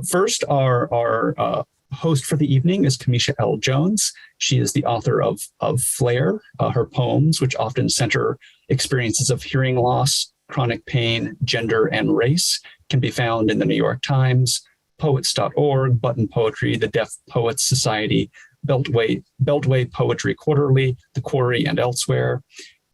First, our host for the evening is Kamisha L. Jones. She is the author of Flare. Her poems, which often center experiences of hearing loss, chronic pain, gender, and race, can be found in the New York Times, poets.org, Button Poetry, the Deaf Poets Society, Beltway Poetry Quarterly, The Quarry, and elsewhere.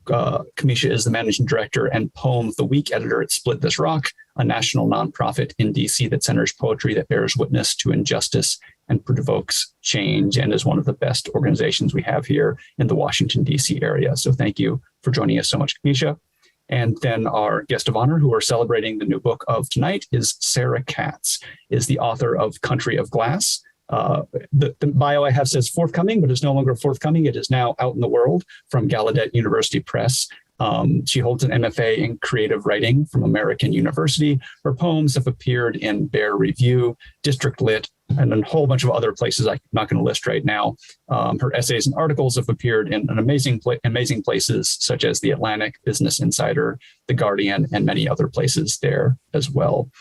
Kamisha is the managing director and Poem of the Week editor at Split This Rock, a national nonprofit in DC that centers poetry that bears witness to injustice and provokes change, and is one of the best organizations we have here in the Washington, DC area. So thank you for joining us so much, Kamisha. And then our guest of honor, who are celebrating the new book of tonight, is Sarah Katz, is the author of Country of Glass. The bio I have says forthcoming, but it's no longer forthcoming. It is now out in the world from Gallaudet University Press. She holds an MFA in creative writing from American University. Her poems have appeared in Bear Review, District Lit, and a whole bunch of other places I'm not going to list right now. Her essays and articles have appeared in amazing places such as The Atlantic, Business Insider, The Guardian, and many other places there as well.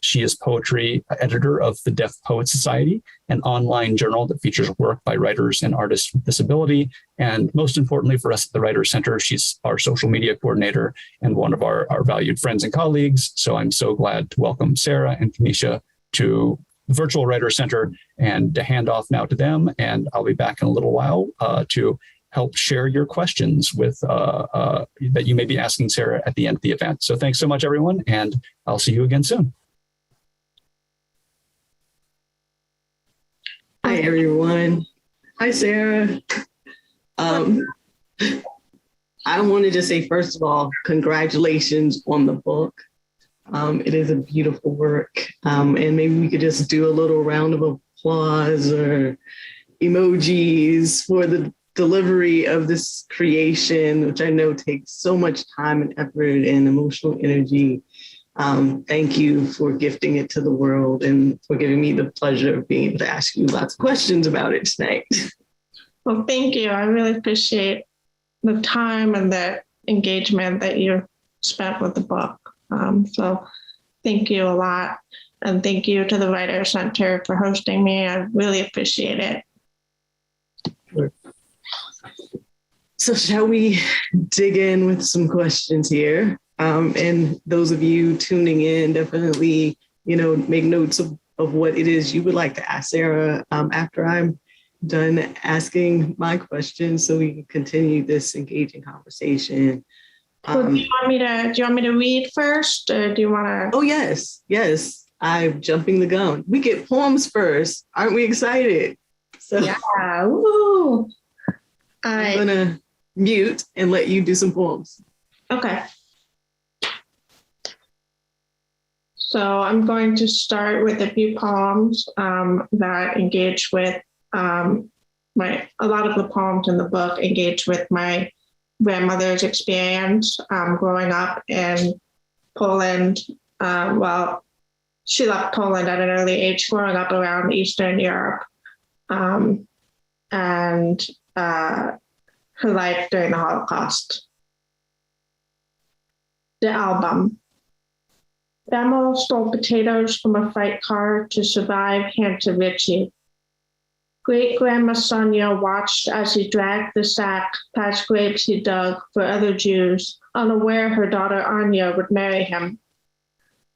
She is poetry editor of the Deaf Poets Society, an online journal that features work by writers and artists with disability. And most importantly for us at the Writers Center, she's our social media coordinator and one of our valued friends and colleagues. So I'm so glad to welcome Sarah and Kamisha to Virtual Writers Center, and to hand off now to them. And I'll be back in a little while to help share your questions with that you may be asking Sarah at the end of the event. So thanks so much, everyone, and I'll see you again soon. Hi, everyone. Hi, Sarah. I wanted to say, first of all, congratulations on the book. It is a beautiful work. And maybe we could just do a little round of applause or emojis for the delivery of this creation, which I know takes so much time and effort and emotional energy. Thank you for gifting it to the world and for giving me the pleasure of being able to ask you lots of questions about it tonight. Well, thank you. I really appreciate the time and the engagement that you spent with the book. So thank you a lot. And thank you to the Writers Center for hosting me. I really appreciate it. Sure. So shall we dig in with some questions here? And those of you tuning in, definitely, make notes of what it is you would like to ask Sarah after I'm done asking my questions, so we can continue this engaging conversation. Do you want me to read first, or do you want to? Oh, yes. I'm jumping the gun. We get poems first. Aren't we excited? So yeah. Woo. I'm going to mute and let you do some poems. Okay. So I'm going to start with a few poems that engage with a lot of the poems in the book engage with my grandmother's experience growing up in Poland. She left Poland at an early age, growing up around Eastern Europe, and her life during the Holocaust. The album. Bemmel stole potatoes from a freight car to survive Hansa Ritchie. Great-Grandma Sonia watched as he dragged the sack past graves he dug for other Jews, unaware her daughter Anya would marry him.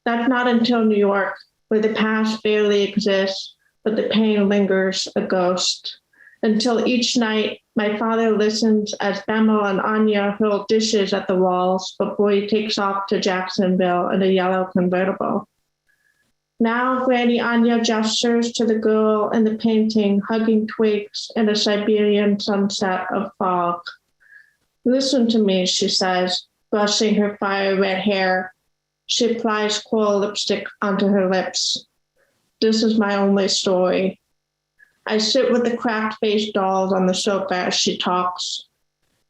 That's not until New York, where the past barely exists, but the pain lingers a ghost. Until each night, my father listens as Bemmel and Anya hurl dishes at the walls before he takes off to Jacksonville in a yellow convertible. Now Granny Anya gestures to the girl in the painting, hugging twigs in a Siberian sunset of fog. Listen to me, she says, brushing her fire-red hair. She applies coral lipstick onto her lips. This is my only story. I sit with the cracked-faced dolls on the sofa as she talks.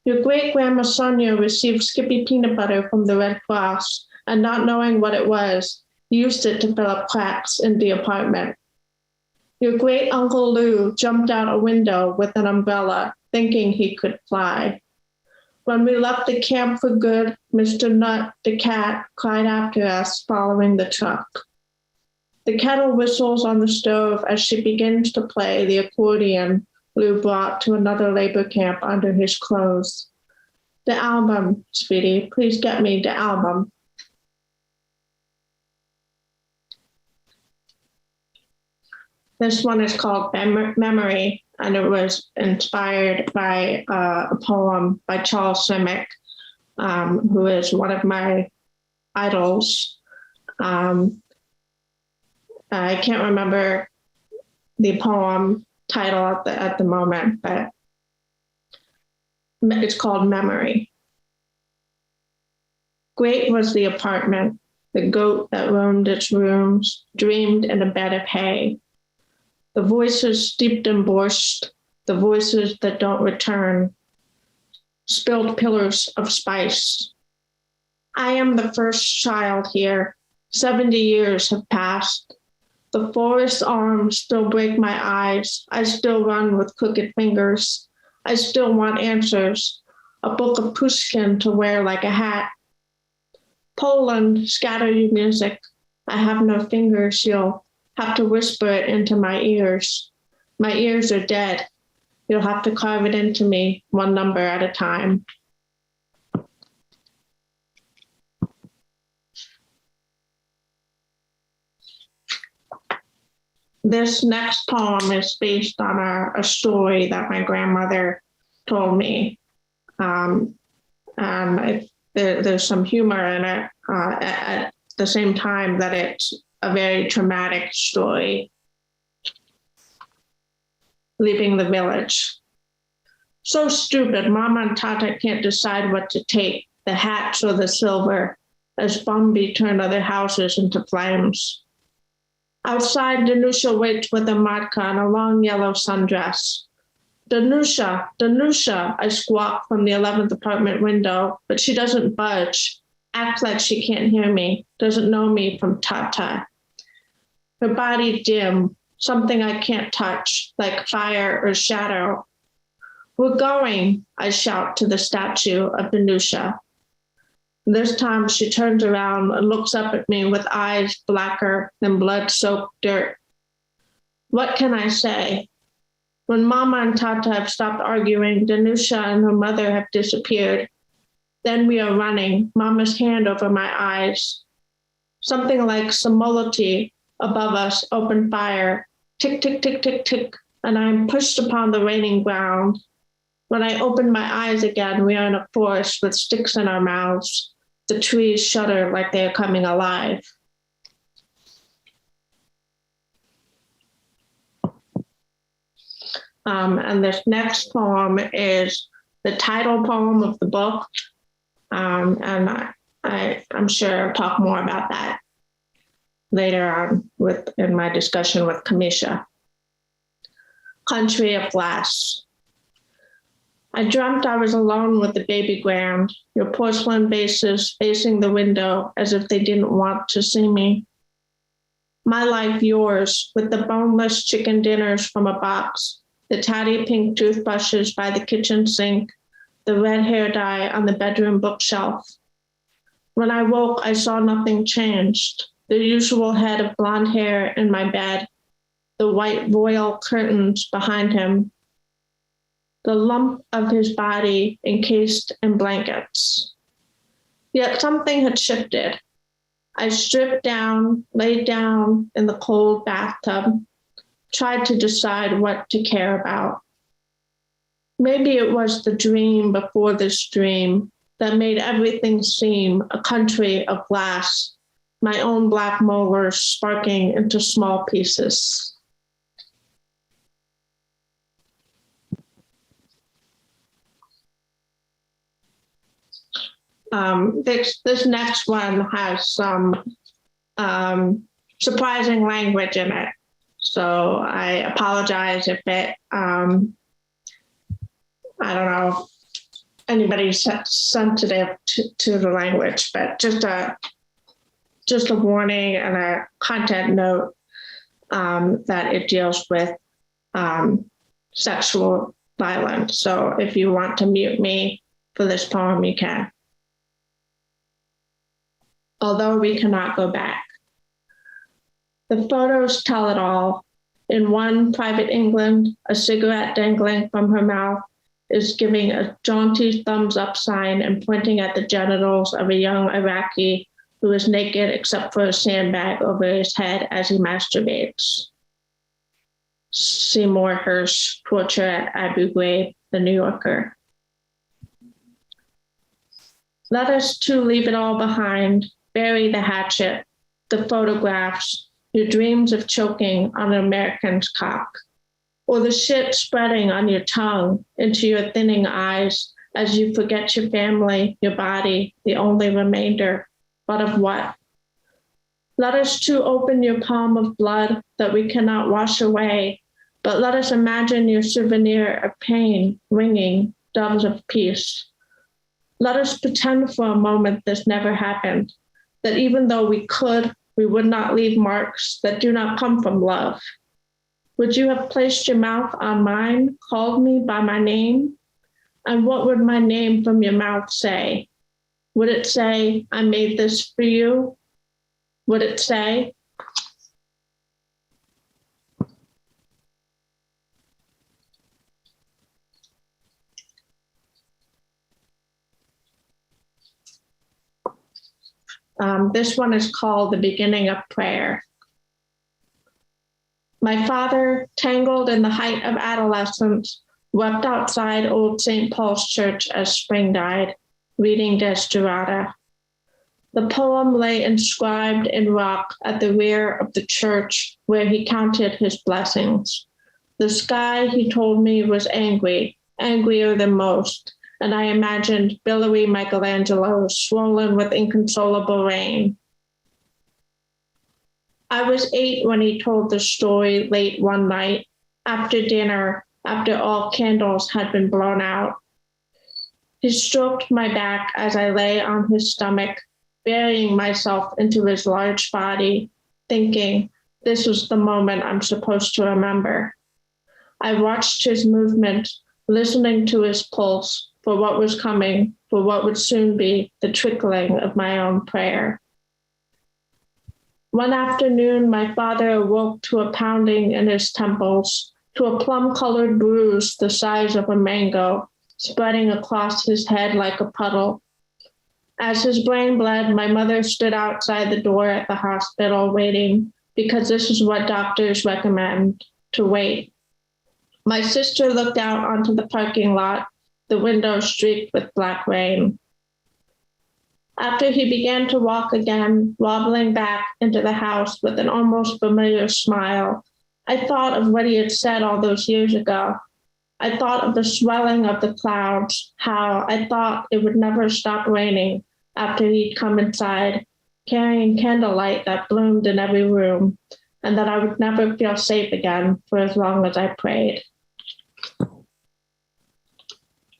Your great-grandma Sonia received Skippy peanut butter from the Red Cross, and not knowing what it was, used it to fill up cracks in the apartment. Your great-uncle Lou jumped out a window with an umbrella, thinking he could fly. When we left the camp for good, Mr. Nutt, the cat, cried after us, following the truck. The kettle whistles on the stove as she begins to play the accordion Lou brought to another labor camp under his clothes. The album, sweetie, please get me the album. This one is called Memory, and it was inspired by a poem by Charles Simic, who is one of my idols. I can't remember the poem title at the moment, but it's called Memory. Great was the apartment, the goat that roamed its rooms, dreamed in a bed of hay. The voices steeped in borscht, the voices that don't return, spilled pillars of spice. I am the first child here. 70 years have passed. The forest arms still break my eyes. I still run with crooked fingers. I still want answers. A book of Pushkin to wear like a hat. Poland, scatter your music. I have no fingers. You'll have to whisper it into my ears. My ears are dead. You'll have to carve it into me, one number at a time. This next poem is based on a story that my grandmother told me. There's some humor in it at the same time that it's a very traumatic story. Leaving the village. So stupid, Mama and Tata can't decide what to take, the hats or the silver, as Bambi turned other houses into flames. Outside, Danusha waits with a matka and a long yellow sundress. Danusha, Danusha, I squawk from the 11th apartment window, but she doesn't budge, acts like she can't hear me, doesn't know me from Tata. Her body dim, something I can't touch, like fire or shadow. We're going, I shout to the statue of Danusha. This time she turns around and looks up at me with eyes blacker than blood-soaked dirt. What can I say? When Mama and Tata have stopped arguing, Danusha and her mother have disappeared. Then we are running, Mama's hand over my eyes. Something like Samolati above us open fire. Tick, tick, tick, tick, tick, and I am pushed upon the raining ground. When I open my eyes again, we are in a forest with sticks in our mouths. The trees shudder like they are coming alive. And this next poem is the title poem of the book. And I'm sure I'll talk more about that later on in my discussion with Kamisha. Country of Glass. I dreamt I was alone with the baby grand, your porcelain vases facing the window as if they didn't want to see me. My life yours, with the boneless chicken dinners from a box, the tatty pink toothbrushes by the kitchen sink, the red hair dye on the bedroom bookshelf. When I woke, I saw nothing changed. The usual head of blonde hair in my bed, the white voile curtains behind him, the lump of his body encased in blankets. Yet something had shifted. I stripped down, laid down in the cold bathtub, tried to decide what to care about. Maybe it was the dream before this dream that made everything seem a country of glass, my own black molars sparking into small pieces. This next one has some surprising language in it. So I apologize if it, I don't know, anybody's sensitive to the language, but just a warning and a content note that it deals with sexual violence. So if you want to mute me for this poem, you can. Although we cannot go back. The photos tell it all. In one, Private England, a cigarette dangling from her mouth, is giving a jaunty thumbs up sign and pointing at the genitals of a young Iraqi who is naked except for a sandbag over his head as he masturbates. Seymour Hersh, Torture at Abu Ghraib, The New Yorker. Let us too leave it all behind, bury the hatchet, the photographs, your dreams of choking on an American's cock, or the shit spreading on your tongue into your thinning eyes as you forget your family, your body, the only remainder, but of what? Let us too open your palm of blood that we cannot wash away, but let us imagine your souvenir of pain, ringing doves of peace. Let us pretend for a moment this never happened, that even though we could, we would not leave marks that do not come from love. Would you have placed your mouth on mine, called me by my name? And what would my name from your mouth say? Would it say, I made this for you? Would it say? This one is called The Beginning of Prayer. My father, tangled in the height of adolescence, wept outside old St. Paul's Church as spring died, reading Desiderata. The poem lay inscribed in rock at the rear of the church where he counted his blessings. The sky, he told me, was angry, angrier than most, and I imagined billowy Michelangelo swollen with inconsolable rain. I was 8 when he told the story late one night, after dinner, after all candles had been blown out. He stroked my back as I lay on his stomach, burying myself into his large body, thinking, this was the moment I'm supposed to remember. I watched his movement, listening to his pulse, for what was coming, for what would soon be the trickling of my own prayer. One afternoon, my father awoke to a pounding in his temples, to a plum-colored bruise the size of a mango, spreading across his head like a puddle. As his brain bled, my mother stood outside the door at the hospital waiting, because this is what doctors recommend, to wait. My sister looked out onto the parking lot, the window streaked with black rain. After he began to walk again, wobbling back into the house with an almost familiar smile, I thought of what he had said all those years ago. I thought of the swelling of the clouds, how I thought it would never stop raining after he'd come inside, carrying candlelight that bloomed in every room, and that I would never feel safe again for as long as I prayed.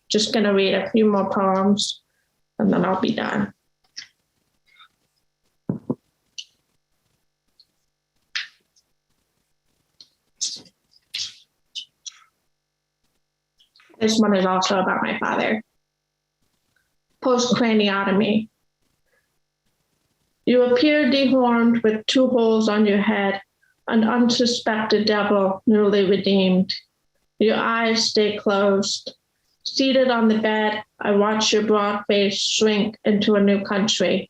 Just going to read a few more poems, and then I'll be done. This one is also about my father. Post-craniotomy. You appear dehorned with 2 holes on your head, an unsuspected devil newly redeemed. Your eyes stay closed. Seated on the bed, I watch your broad face shrink into a new country.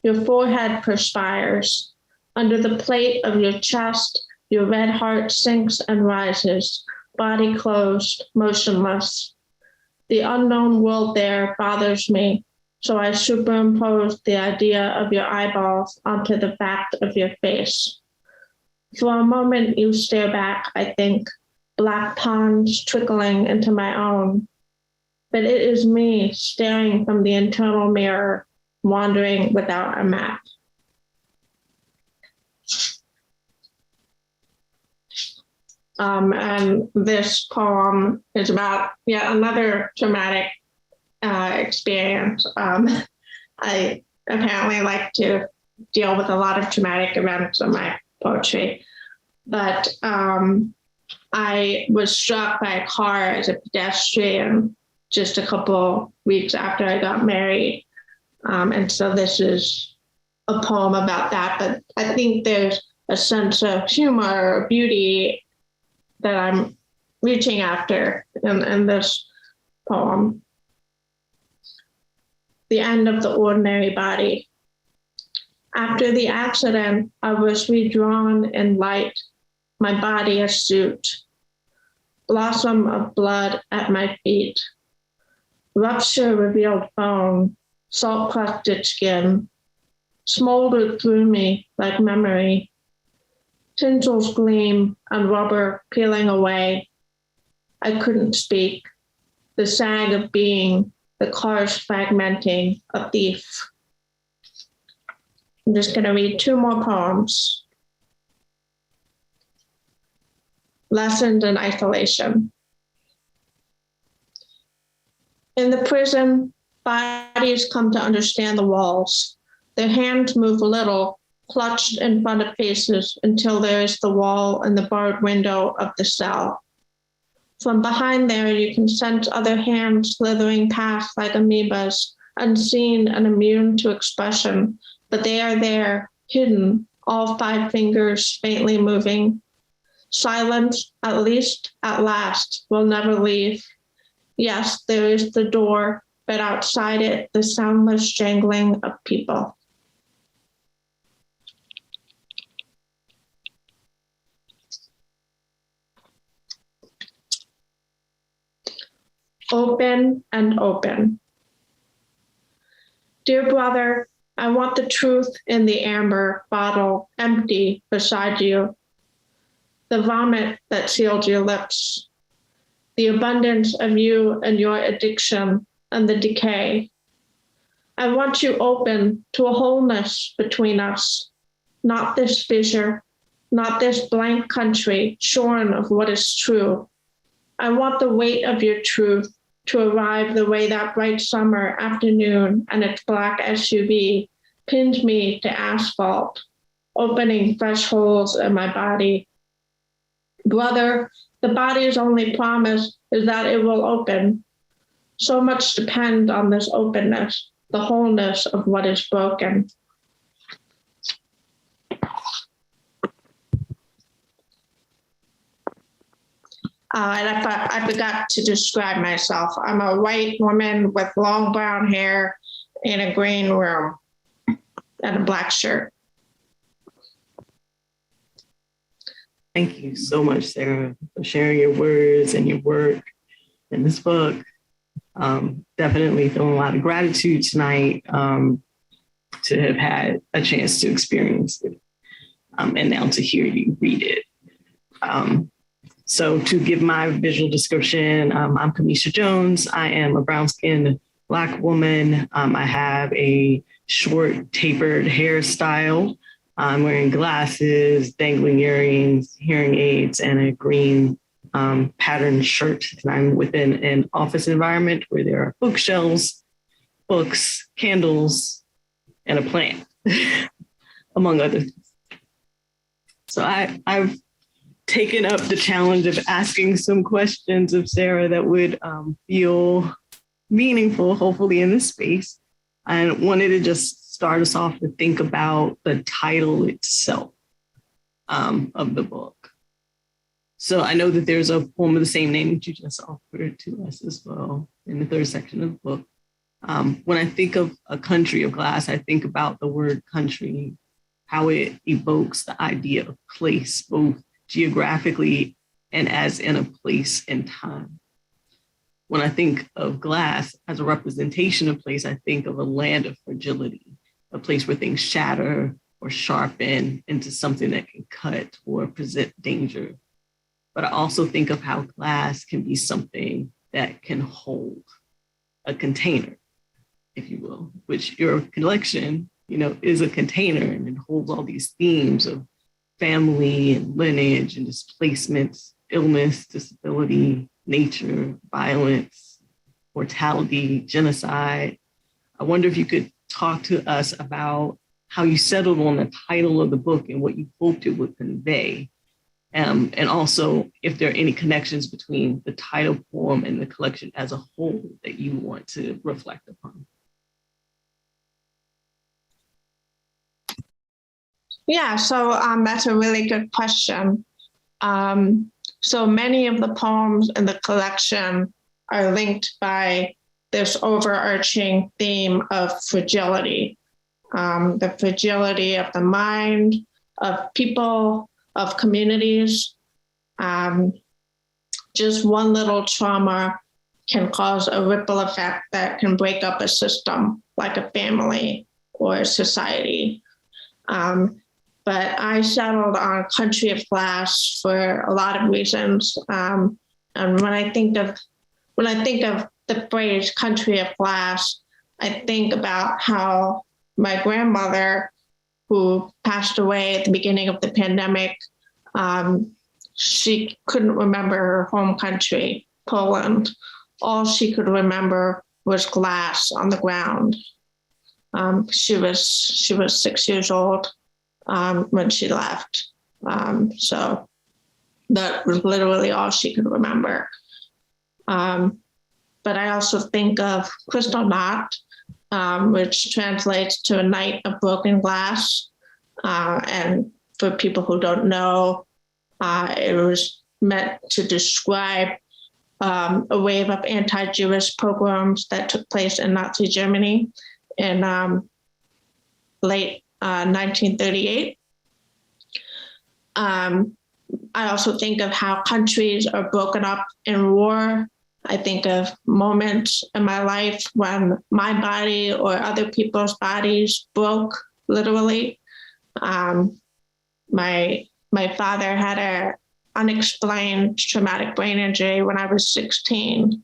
Your forehead perspires. Under the plate of your chest, your red heart sinks and rises, body closed, motionless. The unknown world there bothers me, so I superimpose the idea of your eyeballs onto the fact of your face. For a moment you stare back, I think, black ponds trickling into my own. But it is me staring from the internal mirror, wandering without a map. And this poem is about yet another traumatic experience. I apparently like to deal with a lot of traumatic events in my poetry, but I was struck by a car as a pedestrian just a couple weeks after I got married. And so this is a poem about that, but I think there's a sense of humor or beauty that I'm reaching after in this poem. The end of the ordinary body. After the accident, I was redrawn in light, my body a suit, blossom of blood at my feet, rupture revealed bone, salt-crusted skin, smoldered through me like memory, tendrils gleam and rubber peeling away. I couldn't speak, the sag of being, the cars fragmenting, a thief. I'm just going to read 2 more poems. Lessons in isolation. In the prison, bodies come to understand the walls. Their hands move little, clutched in front of faces until there is the wall and the barred window of the cell. From behind there, you can sense other hands slithering past like amoebas, unseen and immune to expression, but they are there, hidden, all 5 fingers faintly moving. Silence, at least, at last, will never leave. Yes, there is the door, but outside it, the soundless jangling of people. Open and open. Dear brother, I want the truth in the amber bottle, empty beside you. The vomit that sealed your lips. The abundance of you and your addiction and the decay. I want you open to a wholeness between us, not this fissure, not this blank country shorn of what is true. I want the weight of your truth to arrive the way that bright summer afternoon and its black SUV pinned me to asphalt, opening fresh holes in my body. Brother, the body's only promise is that it will open. So much depends on this openness, the wholeness of what is broken. And I forgot to describe myself. I'm a white woman with long brown hair in a green room and a black shirt. Thank you so much, Sarah, for sharing your words and your work in this book. Definitely feeling a lot of gratitude tonight to have had a chance to experience it and now to hear you read it. So to give my visual description, I'm Kamisha Jones. I am a brown-skinned Black woman. I have a short tapered hairstyle. I'm wearing glasses, dangling earrings, hearing aids, and a green patterned shirt. And I'm within an office environment where there are bookshelves, books, candles, and a plant, among other things. So I've taken up the challenge of asking some questions of Sarah that would feel meaningful, hopefully, in this space. I wanted to just start us off to think about the title itself of the book. So I know that there's a poem of the same name that you just offered to us as well in the 3rd section of the book. When I think of a country of glass, I think about the word country, how it evokes the idea of place, both geographically and as in a place and time. When I think of glass as a representation of place, I think of a land of fragility, a place where things shatter or sharpen into something that can cut or present danger. But I also think of how glass can be something that can hold a container, if you will, which your collection, is a container, and it holds all these themes of family and lineage and displacement, illness, disability, nature, violence, mortality, genocide. I wonder if you could talk to us about how you settled on the title of the book and what you hoped it would convey. And also if there are any connections between the title poem and the collection as a whole that you want to reflect upon. Yeah, so that's a really good question. So many of the poems in the collection are linked by this overarching theme of fragility, the fragility of the mind, of people, of communities. Just one little trauma can cause a ripple effect that can break up a system like a family or a society. But I settled on Country of Glass for a lot of reasons. And when I think of the phrase Country of Glass, I think about how my grandmother, who passed away at the beginning of the pandemic, she couldn't remember her home country, Poland. All she could remember was glass on the ground. She was 6 years old when she left. So that was literally all she could remember. But I also think of Kristallnacht, which translates to a night of broken glass. And for people who don't know, it was meant to describe a wave of anti-Jewish pogroms that took place in Nazi Germany in late 1938. I also think of how countries are broken up in war. I think of moments in my life when my body or other people's bodies broke, literally. My father had an unexplained traumatic brain injury when I was 16.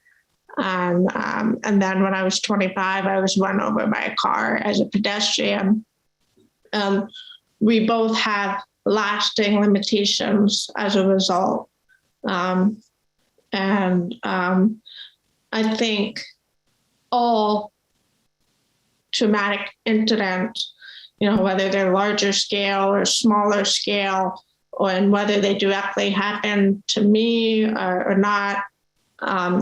And then when I was 25, I was run over by a car as a pedestrian. We both have lasting limitations as a result. I think all traumatic incidents, whether they're larger scale or smaller scale, and whether they directly happen to me or not,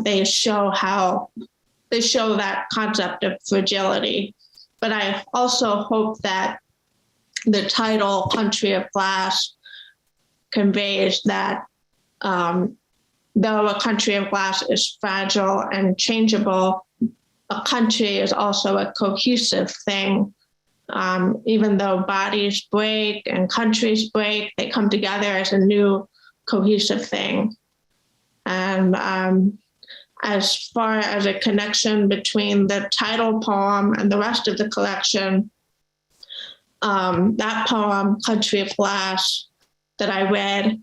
they show that concept of fragility. But I also hope that the title Country of Glass conveys that though a country of glass is fragile and changeable, a country is also a cohesive thing. Even though bodies break and countries break, they come together as a new cohesive thing. And as far as a connection between the title poem and the rest of the collection, that poem, Country of Glass, that I read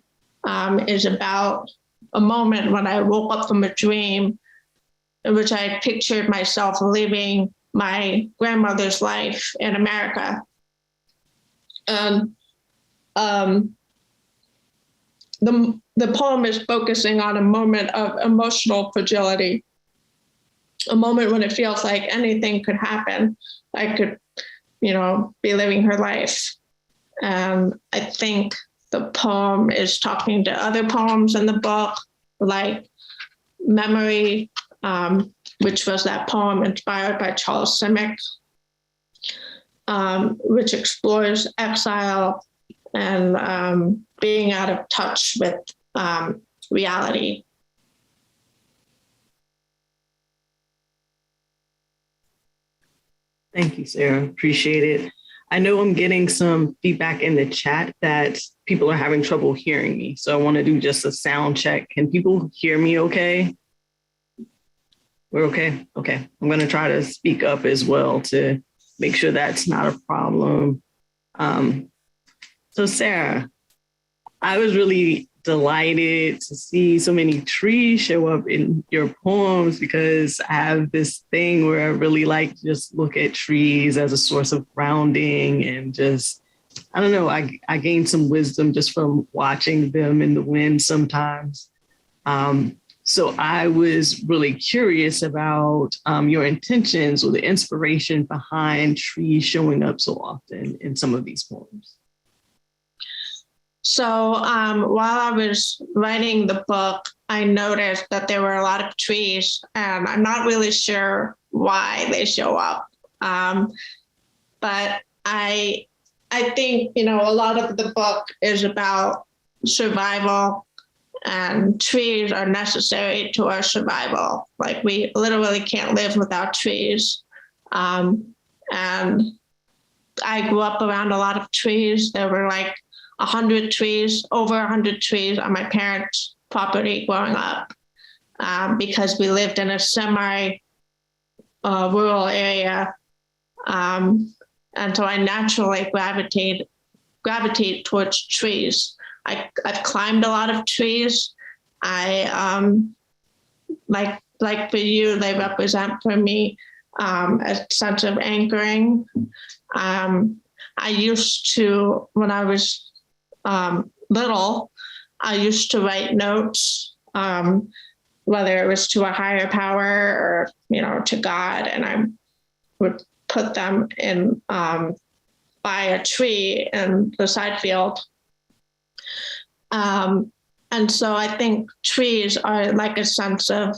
is about a moment when I woke up from a dream in which I pictured myself living my grandmother's life in America. The poem is focusing on a moment of emotional fragility, a moment when it feels like anything could happen. I could, be living her life. And I think the poem is talking to other poems in the book, like Memory, which was that poem inspired by Charles Simic, which explores exile and being out of touch with reality. Thank you, Sarah. Appreciate it. I know I'm getting some feedback in the chat that people are having trouble hearing me. So I want to do just a sound check. Can people hear me okay? We're okay? Okay. I'm going to try to speak up as well to make sure that's not a problem. So Sarah, I was really delighted to see so many trees show up in your poems because I have this thing where I really like to just look at trees as a source of grounding and just, I don't know, I gained some wisdom just from watching them in the wind sometimes. So I was really curious about your intentions or the inspiration behind trees showing up so often in some of these poems. So while I was writing the book, I noticed that there were a lot of trees, and I'm not really sure why they show up. But I I think, a lot of the book is about survival, and trees are necessary to our survival. Like, we literally can't live without trees. And I grew up around a lot of trees. There were like 100 trees, over 100 trees on my parents' property growing up, because we lived in a semi-rural area. And so I naturally gravitate towards trees. I've climbed a lot of trees. I like for you, they represent for me a sense of anchoring. I used to, when I was little, I used to write notes, whether it was to a higher power or, to God, and I would put them in by a tree in the side field. And so I think trees are like a sense of,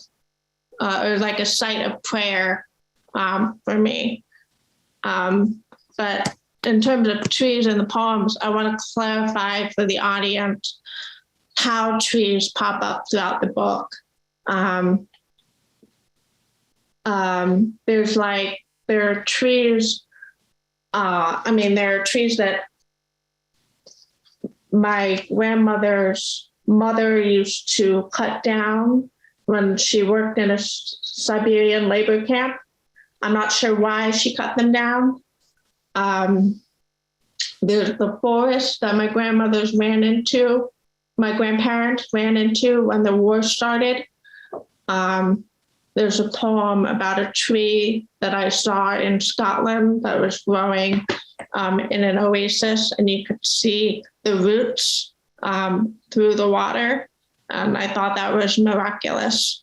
or like a site of prayer for me. But in terms of trees in the poems, I want to clarify for the audience how trees pop up throughout the book. There are trees, there are trees that my grandmother's mother used to cut down when she worked in a Siberian labor camp. I'm not sure why she cut them down. There's the forest that my grandparents ran into when the war started. There's a poem about a tree that I saw in Scotland that was growing in an oasis, and you could see the roots through the water. And I thought that was miraculous.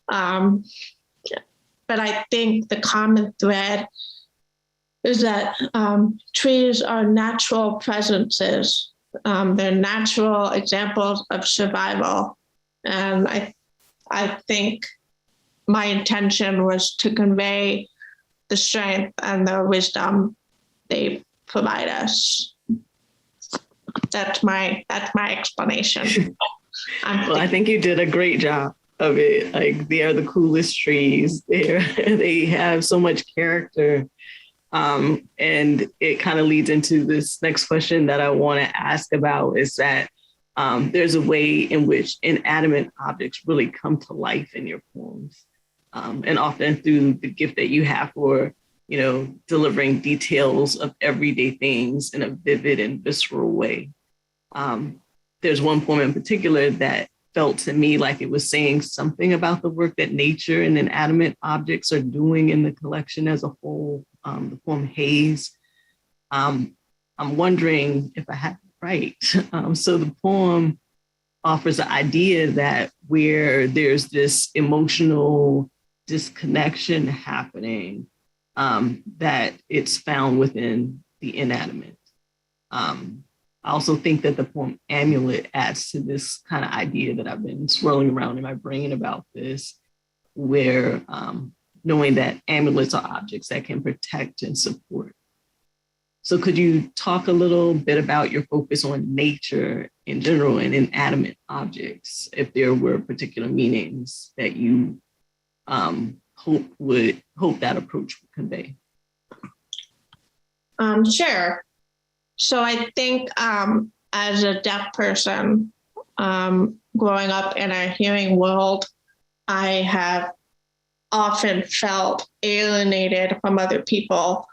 But I think the common thread is that trees are natural presences. They're natural examples of survival. And I think my intention was to convey the strength and the wisdom they provide us. That's my explanation. Well, I think you did a great job of it. Like, they are the coolest trees. They have so much character. And it kind of leads into this next question that I want to ask about, is that there's a way in which inanimate objects really come to life in your poems. And often through the gift that you have for, delivering details of everyday things in a vivid and visceral way. There's one poem in particular that felt to me like it was saying something about the work that nature and inanimate objects are doing in the collection as a whole, the poem Haze. I'm wondering if I have it right. So the poem offers the idea that where there's this emotional disconnection happening, that it's found within the inanimate. I also think that the poem Amulet adds to this kind of idea that I've been swirling around in my brain about this, where knowing that amulets are objects that can protect and support. So could you talk a little bit about your focus on nature in general and inanimate objects, if there were particular meanings that you hope that approach would convey? Sure. So I think as a deaf person growing up in a hearing world, I have often felt alienated from other people.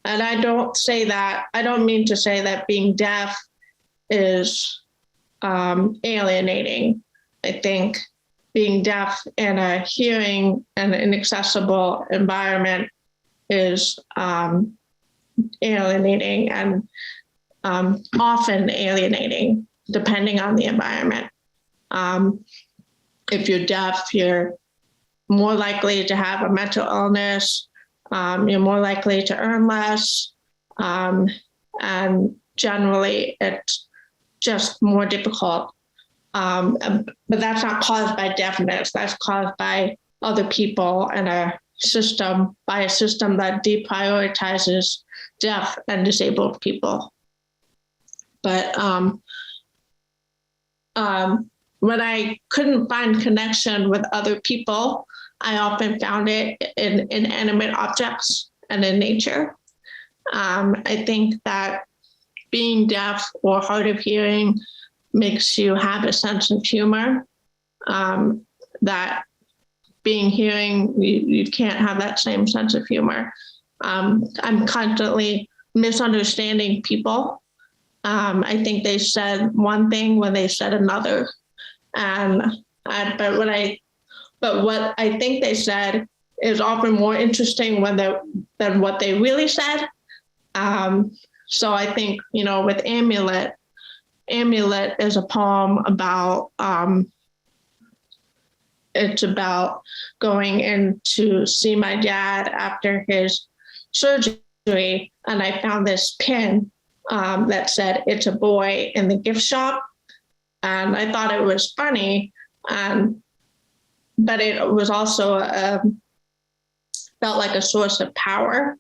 And I don't mean to say that being deaf is alienating. I think being deaf in a hearing and inaccessible environment is alienating and often alienating, depending on the environment. If you're deaf, you're more likely to have a mental illness. You're more likely to earn less. And generally, it's just more difficult. But that's not caused by deafness. That's caused by other people and a system that deprioritizes deaf and disabled people. But when I couldn't find connection with other people, I often found it in inanimate objects and in nature. I think that being deaf or hard of hearing makes you have a sense of humor, that being hearing, you can't have that same sense of humor. I'm constantly misunderstanding people. I think they said one thing when they said another. But what I think they said is often more interesting than what they really said. So I think, with Amulet is a poem about, it's about going in to see my dad after his surgery. And I found this pin that said, "It's a boy in the gift shop." And I thought it was funny. But it was also felt like a source of power.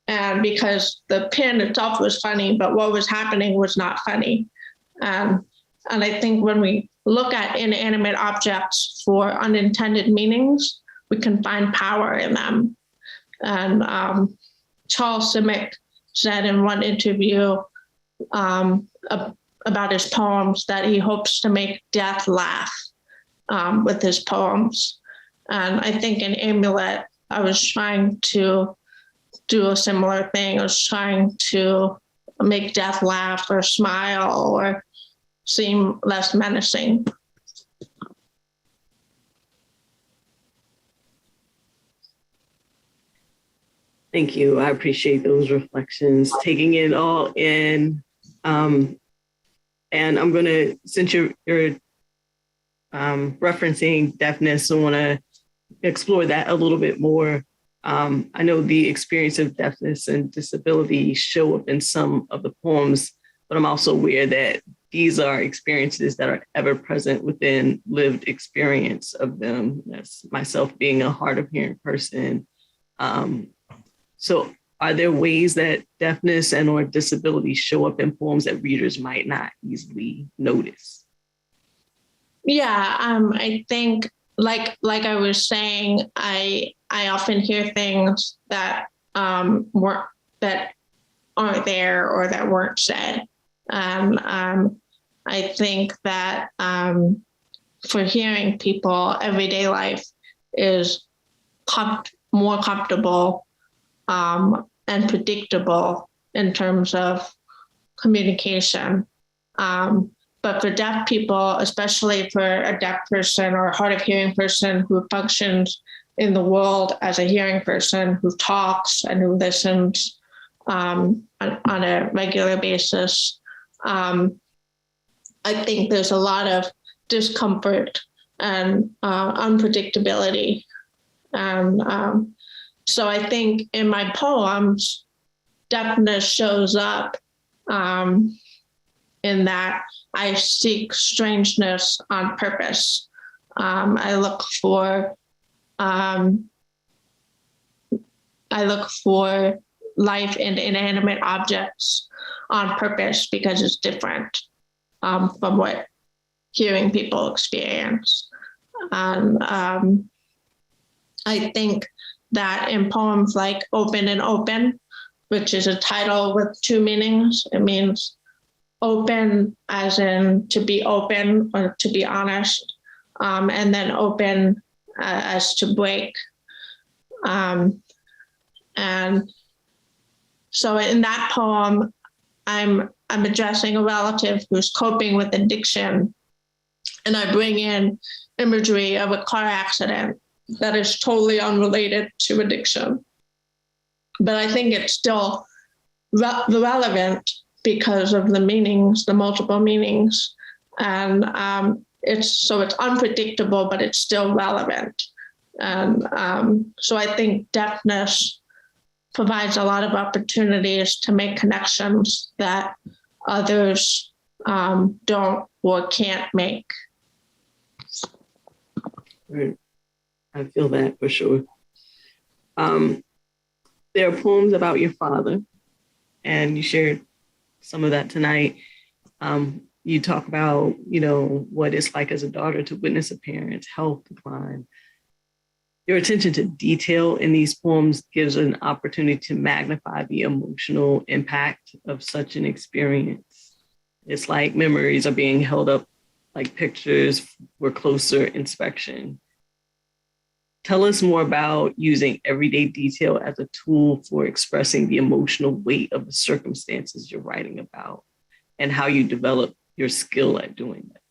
And because the pin itself was funny, but what was happening was not funny. And I think when we look at inanimate objects for unintended meanings, we can find power in them. And Charles Simic said in one interview about his poems that he hopes to make death laugh with his poems. And I think in Amulet, I was trying to do a similar thing. I was trying to make death laugh or smile or seem less menacing. Thank you. I appreciate those reflections, taking it all in. And I'm going to, since you're referencing deafness, I want to explore that a little bit more. I know the experience of deafness and disability show up in some of the poems, but I'm also aware that these are experiences that are ever present within lived experience of them. That's myself being a hard of hearing person. So are there ways that deafness and or disability show up in poems that readers might not easily notice? Yeah, I think like I was saying, I often hear things that aren't there or that weren't said. I think that for hearing people, everyday life is more comfortable and predictable in terms of communication. But for deaf people, especially for a deaf person or a hard of hearing person who functions in the world as a hearing person, who talks and who listens on a regular basis, I think there's a lot of discomfort and unpredictability. And so I think in my poems, deafness shows up in that I seek strangeness on purpose. I look for life in inanimate objects on purpose because it's different from what hearing people experience. And I think that in poems like Open and Open, which is a title with two meanings, it means open as in to be open or to be honest, and then open as to break. And so in that poem, I'm addressing a relative who's coping with addiction, and I bring in imagery of a car accident that is totally unrelated to addiction. But I think it's still relevant because of the meanings, the multiple meanings. And it's unpredictable, but it's still relevant. And so I think deafness provides a lot of opportunities to make connections that others don't or can't make. Right. I feel that for sure. There are poems about your father, and you shared some of that tonight. You talk about, what it's like as a daughter to witness a parent's health decline. Your attention to detail in these poems gives an opportunity to magnify the emotional impact of such an experience. It's like memories are being held up like pictures for closer inspection. Tell us more about using everyday detail as a tool for expressing the emotional weight of the circumstances you're writing about and how you develop your skill at doing that.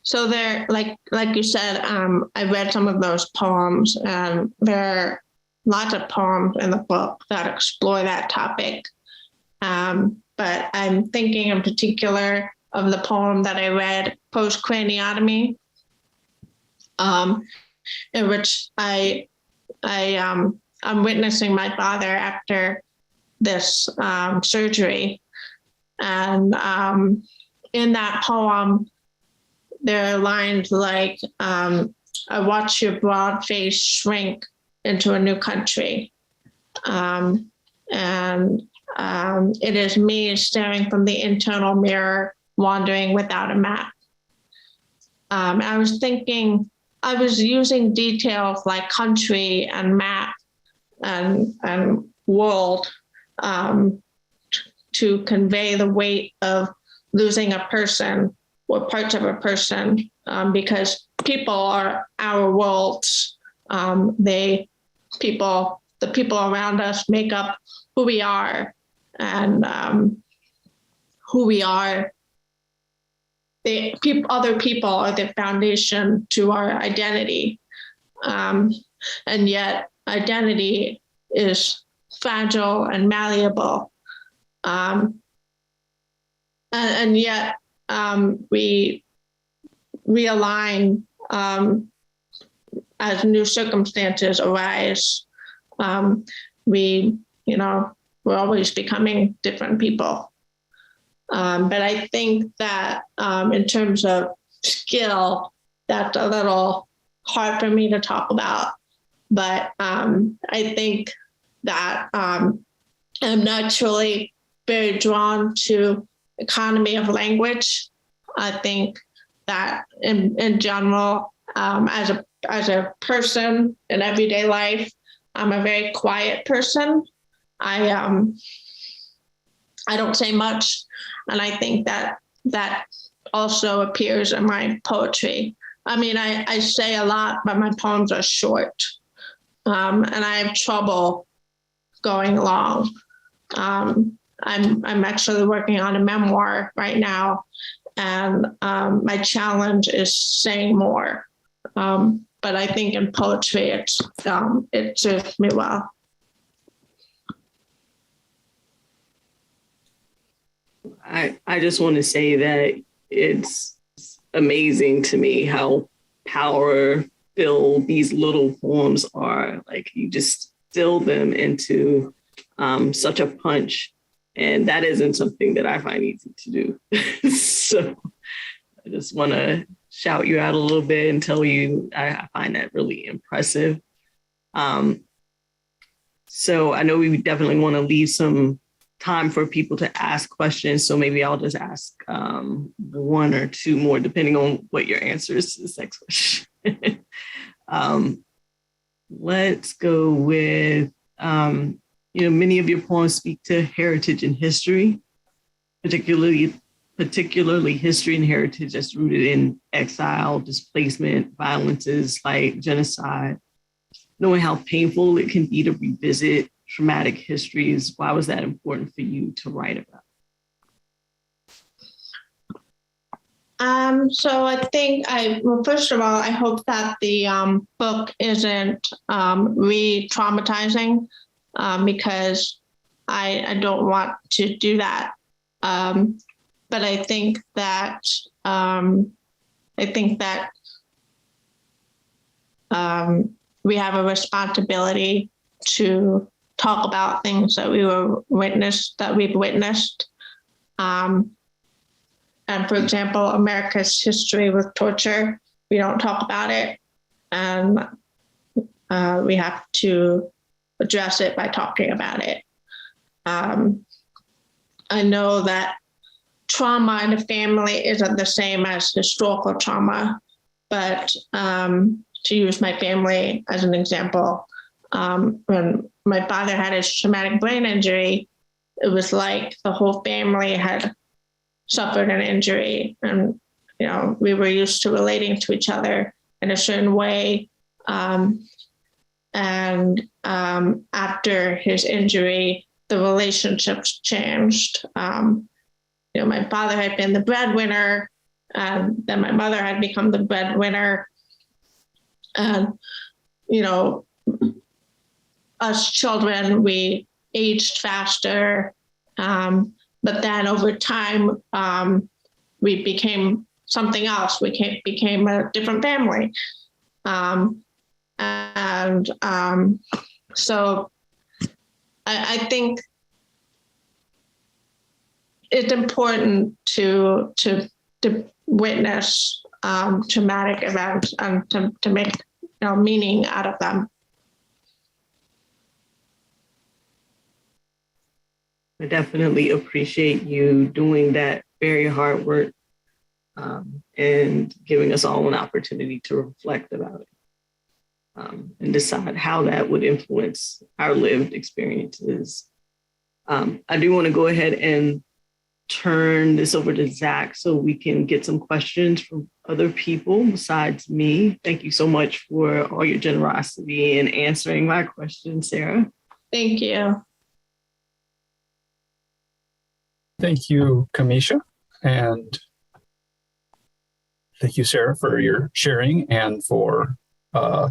So there, like you said, I read some of those poems, and there are lots of poems in the book that explore that topic. But I'm thinking in particular of the poem that I read, Post-Craniotomy, in which I'm witnessing my father after this surgery. And in that poem, there are lines like, I watch your broad face shrink into a new country. And it is me staring from the internal mirror, wandering without a map. I was thinking, I was using details like country and map and world to convey the weight of losing a person or parts of a person, because people are our worlds. The people around us make up who we are, and who we are. Other people are the foundation to our identity, and yet identity is fragile and malleable, and yet we realign as new circumstances arise. We're always becoming different people. But I think that in terms of skill, that's a little hard for me to talk about. But I think that I'm naturally very drawn to economy of language. I think that in general, as a person in everyday life, I'm a very quiet person. I don't say much, and I think that also appears in my poetry. I mean, I say a lot, but my poems are short, and I have trouble going long. I'm actually working on a memoir right now, and my challenge is saying more. But I think in poetry, it serves me well. I just want to say that it's amazing to me how power-filled these little poems are. Like, you just distill them into such a punch. And that isn't something that I find easy to do. So I just want to shout you out a little bit and tell you I find that really impressive. So I know we definitely want to leave some time for people to ask questions. So maybe I'll just ask one or two more, depending on what your answer is to this next question. Let's go with, many of your poems speak to heritage and history, particularly history and heritage that's rooted in exile, displacement, violences like genocide. Knowing how painful it can be to revisit traumatic histories, why was that important for you to write about? So I think first of all, I hope that the book isn't re-traumatizing, because I don't want to do that. But I think that we have a responsibility to talk about things that we've witnessed. And for example, America's history with torture, we don't talk about it. And we have to address it by talking about it. I know that trauma in the family isn't the same as historical trauma, but to use my family as an example, when my father had his traumatic brain injury, it was like the whole family had suffered an injury, and we were used to relating to each other in a certain way. And after his injury, the relationships changed. My father had been the breadwinner, and then my mother had become the breadwinner. And, us children, we aged faster. But then over time, we became something else. We became a different family. So I think it's important to witness traumatic events and to make meaning out of them. I definitely appreciate you doing that very hard work and giving us all an opportunity to reflect about it and decide how that would influence our lived experiences. I do want to go ahead and turn this over to Zach so we can get some questions from other people besides me. Thank you so much for all your generosity in answering my questions, Sarah. Thank you. Thank you, Kamisha, and thank you, Sarah, for your sharing and for, sorry,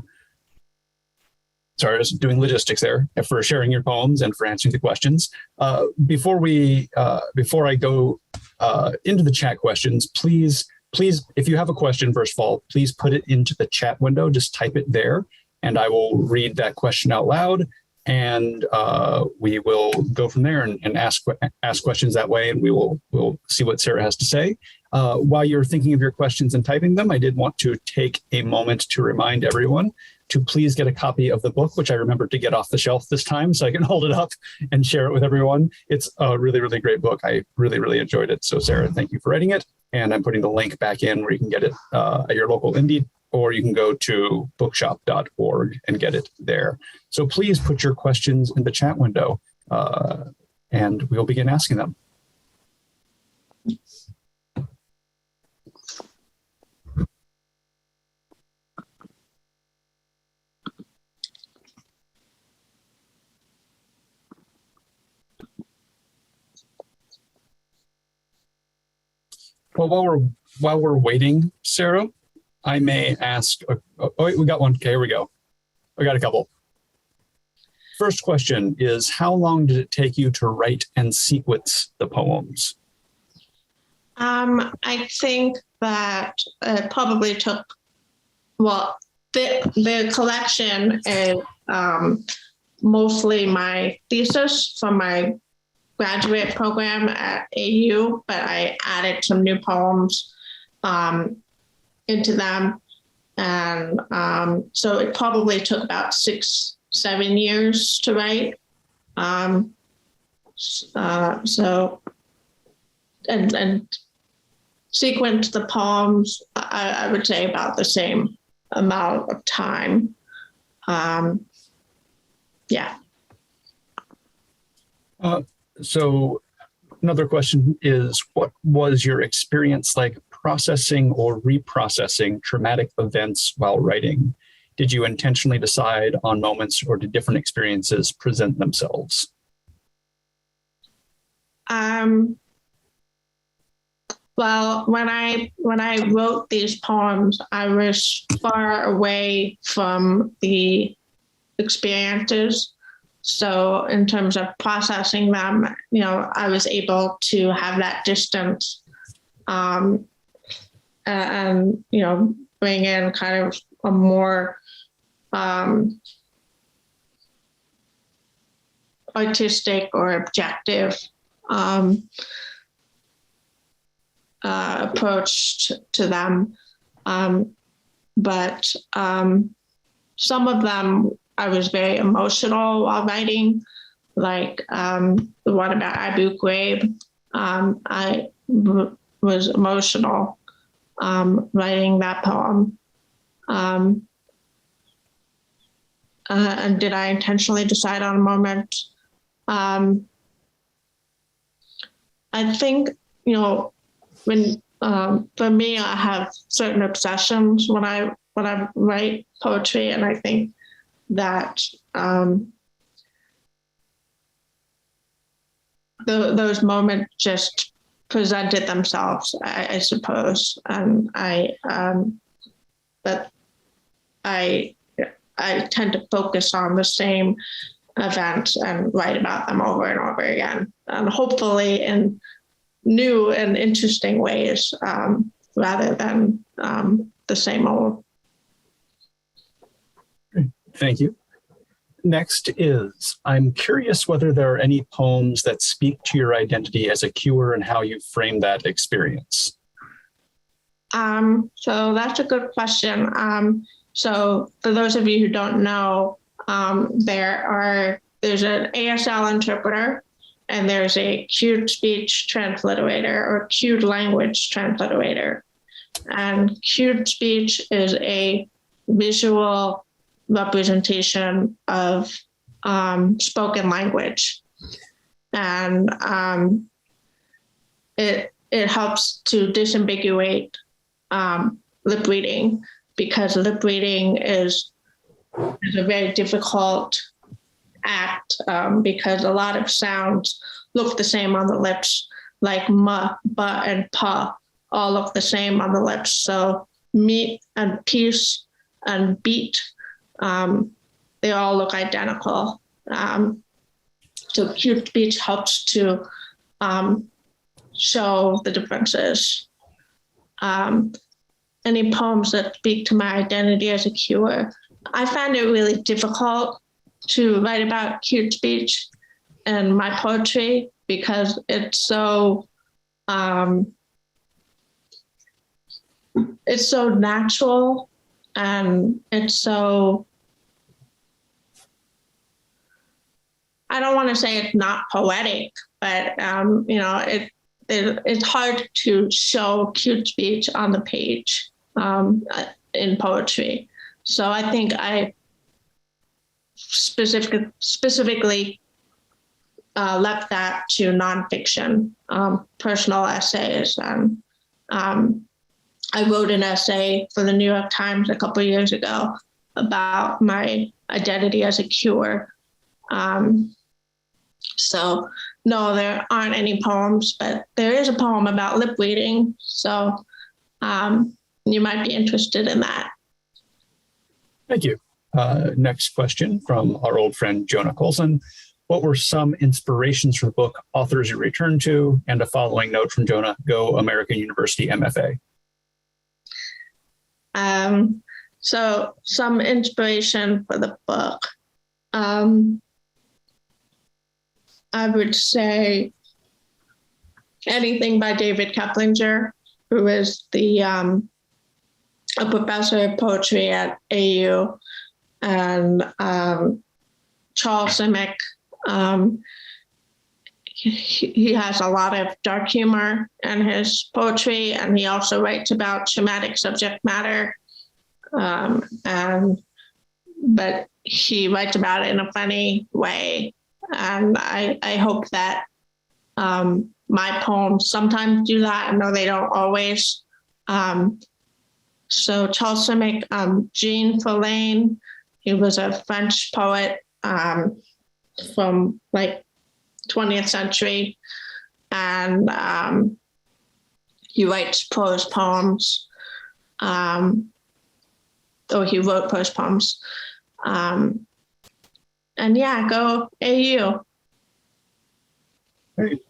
I was doing logistics there, for sharing your poems and for answering the questions. Before I go into the chat questions, please, if you have a question, first of all, please put it into the chat window, just type it there, and I will read that question out loud. And we will go from there and ask questions that way, and we'll see what Sarah has to say. While you're thinking of your questions and typing them, I did want to take a moment to remind everyone to please get a copy of the book, which I remembered to get off the shelf this time so I can hold it up and share it with everyone. It's a really, really great book. I really, really enjoyed it. So Sarah, thank you for writing it. And I'm putting the link back in where you can get it at your local indie, or you can go to bookshop.org and get it there. So please put your questions in the chat window and we'll begin asking them. Well, while we're waiting, Sarah, I may ask, wait, we got one. Okay, here we go. We got a couple. First question is, how long did it take you to write and sequence the poems? I think that it probably took, the collection is mostly my thesis from my graduate program at AU, but I added some new poems into them. And so it probably took about 6-7 years to write. And sequence the poems, I would say about the same amount of time. Yeah. So another question is, what was your experience like processing or reprocessing traumatic events while writing? Did you intentionally decide on moments, or did different experiences present themselves? Well, when I wrote these poems, I was far away from the experiences. So in terms of processing them, I was able to have that distance and bring in kind of a more artistic or objective approach to them. But some of them I was very emotional while writing, like the one about Abu Ghraib. Was emotional writing that poem. And did I intentionally decide on a moment? I think, when for me, I have certain obsessions when I write poetry, and I think that those moments just presented themselves, I suppose, and but I tend to focus on the same events and write about them over and over again, and hopefully in new and interesting ways, rather than the same old. Thank you. Next is, I'm curious whether there are any poems that speak to your identity as a Cuer and how you frame that experience. So that's a good question. So for those of you who don't know, there's an ASL interpreter, and there's a cued speech transliterator or cued language transliterator. And cued speech is a visual representation of spoken language. And it helps to disambiguate lip reading, because lip reading is a very difficult act, because a lot of sounds look the same on the lips, like m, b, and p all look the same on the lips. So meat and peace and beat, they all look identical. So cued speech helps to show the differences. Any poems that speak to my identity as a Cuer, I find it really difficult to write about cued speech in my poetry, because it's so natural, and it's so, I don't want to say it's not poetic, but it's hard to show cued speech on the page in poetry. So I think I specifically left that to nonfiction, personal essays. And I wrote an essay for the New York Times a couple of years ago about my identity as a Cuer. So no, there aren't any poems, but there is a poem about lip reading. So you might be interested in that. Thank you. Next question from our old friend Jonah Colson. What were some inspirations for the book, authors you return to? And a following note from Jonah, go American University MFA. So some inspiration for the book. I would say anything by David Keplinger, who is a professor of poetry at AU, and Charles Simic. He has a lot of dark humor in his poetry, and he also writes about traumatic subject matter. But he writes about it in a funny way. And I hope that my poems sometimes do that. I know they don't always. So Charles Simic, Jean Verlaine, he was a French poet from like 20th century. And he writes prose poems. He wrote prose poems. And yeah, go AU. Great.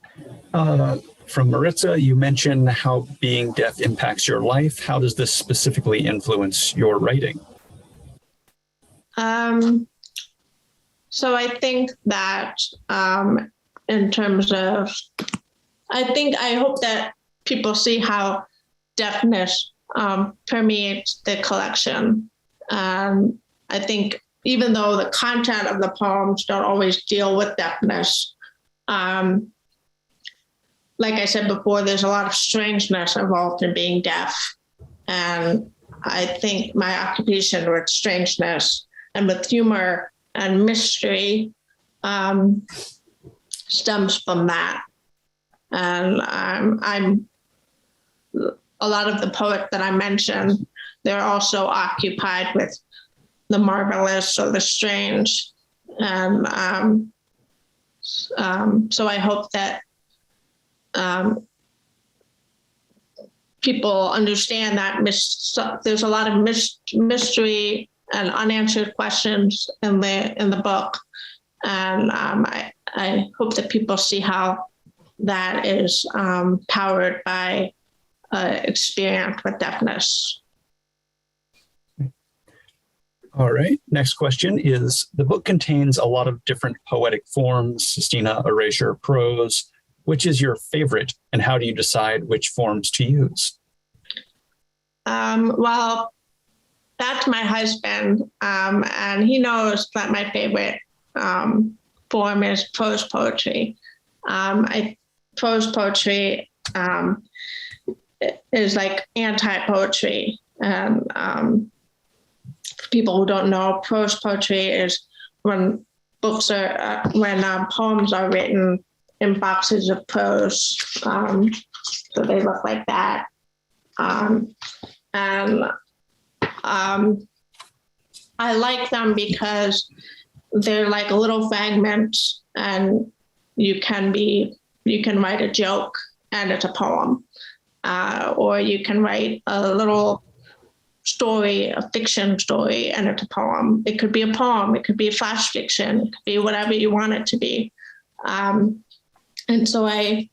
From Maritza, you mentioned how being deaf impacts your life. How does this specifically influence your writing? So I think that in terms of, I hope that people see how deafness permeates the collection. I think even though the content of the poems don't always deal with deafness, like I said before, there's a lot of strangeness involved in being deaf. And I think my occupation with strangeness and with humor and mystery stems from that. And I'm a lot of the poets that I mentioned, they're also occupied with the marvelous or the strange. And so I hope that people understand that there's a lot of mystery and unanswered questions in the book. And I hope that people see how that is powered by experience with deafness. All right. Next question is, the book contains a lot of different poetic forms, sestina, erasure, prose. Which is your favorite, and how do you decide which forms to use? Well, that's my husband, and he knows that my favorite form is prose poetry. Prose poetry is like anti-poetry. And for people who don't know, prose poetry is when poems are written in boxes of prose. So they look like that. And I like them because they're like little fragments, and you can write a joke and it's a poem, or you can write a little story, a fiction story, and it's a poem. It could be a poem, it could be flash fiction, it could be whatever you want it to be. And so I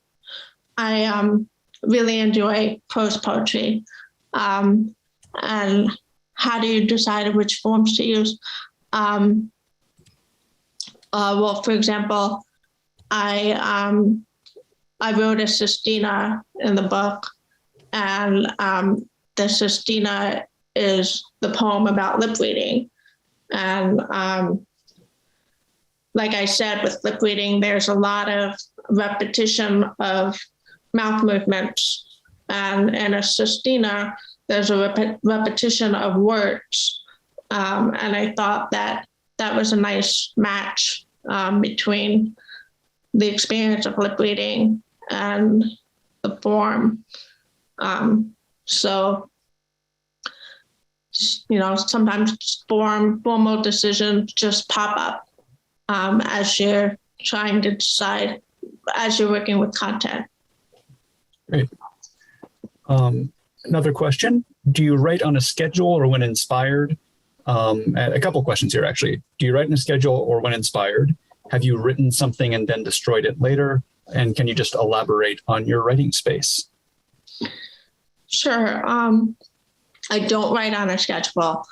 really enjoy prose poetry. And how do you decide which forms to use? Well, for example, I wrote a sestina in the book, and the sestina is the poem about lip reading. And like I said, with lip reading, there's a lot of repetition of mouth movements. And in a sestina, there's a repetition of words. And I thought that was a nice match between the experience of lip reading and the form. So, sometimes formal decisions just pop up as you're trying to decide, as you're working with content. Great. Another question. Do you write on a schedule or when inspired? A couple questions here, actually. Do you write on a schedule or when inspired? Have you written something and then destroyed it later? And can you just elaborate on your writing space? Sure. I don't write on a schedule.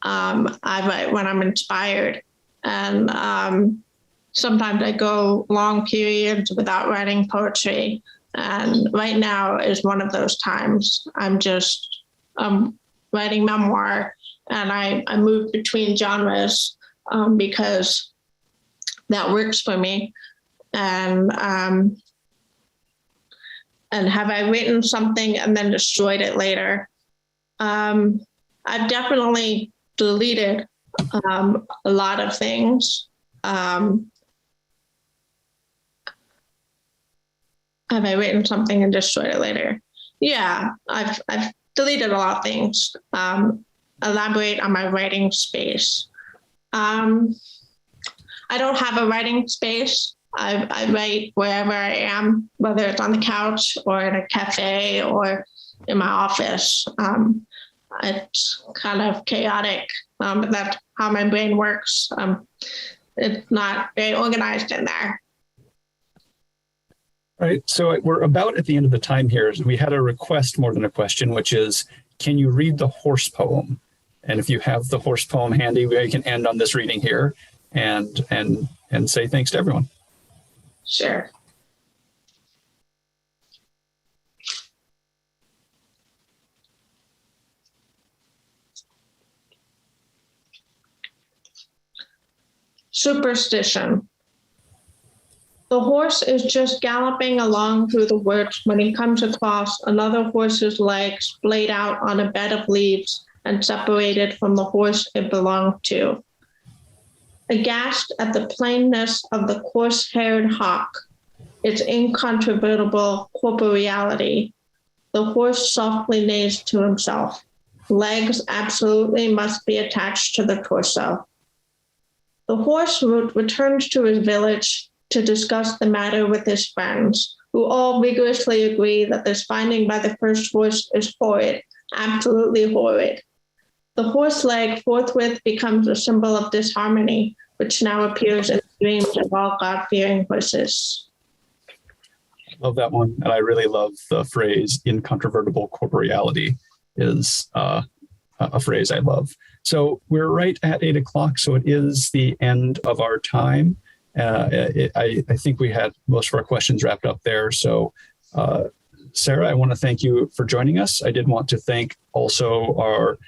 I write when I'm inspired. And sometimes I go long periods without writing poetry. And right now is one of those times. I'm just writing memoir, and I move between genres because that works for me. And have I written something and then destroyed it later? I've definitely deleted a lot of things. Have I written something and destroyed it later? Yeah, I've deleted a lot of things. Elaborate on my writing space. I don't have a writing space. I write wherever I am, whether it's on the couch or in a cafe or in my office. It's kind of chaotic, but that's how my brain works. It's not very organized in there. All right, so we're about at the end of the time here. We had a request more than a question, which is, can you read the horse poem? And if you have the horse poem handy, we can end on this reading here and say thanks to everyone. Sure. Superstition. The horse is just galloping along through the woods when he comes across another horse's legs splayed out on a bed of leaves and separated from the horse it belonged to. Aghast at the plainness of the coarse-haired hawk, its incontrovertible corporeality, the horse softly neighs to himself. Legs absolutely must be attached to the torso. The horse returns to his village to discuss the matter with his friends, who all vigorously agree that this finding by the first horse is horrid, absolutely horrid. The horse leg forthwith becomes a symbol of disharmony, which now appears in the dreams of all God-fearing horses. Love that one. And I really love the phrase incontrovertible corporeality is a phrase I love. So we're right at 8 o'clock. So it is the end of our time. I think we had most of our questions wrapped up there. So Sarah, I want to thank you for joining us. I did want to thank also our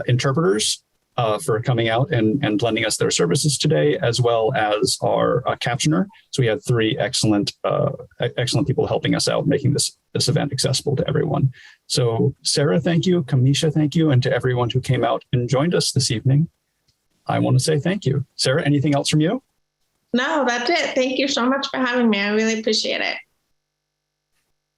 interpreters for coming out and lending us their services today, as well as our captioner. So we had 3 excellent people helping us out, making this event accessible to everyone. So Sarah, thank you. Kamisha, thank you. And to everyone who came out and joined us this evening, I want to say thank you. Sarah, anything else from you? No, that's it. Thank you so much for having me. I really appreciate it.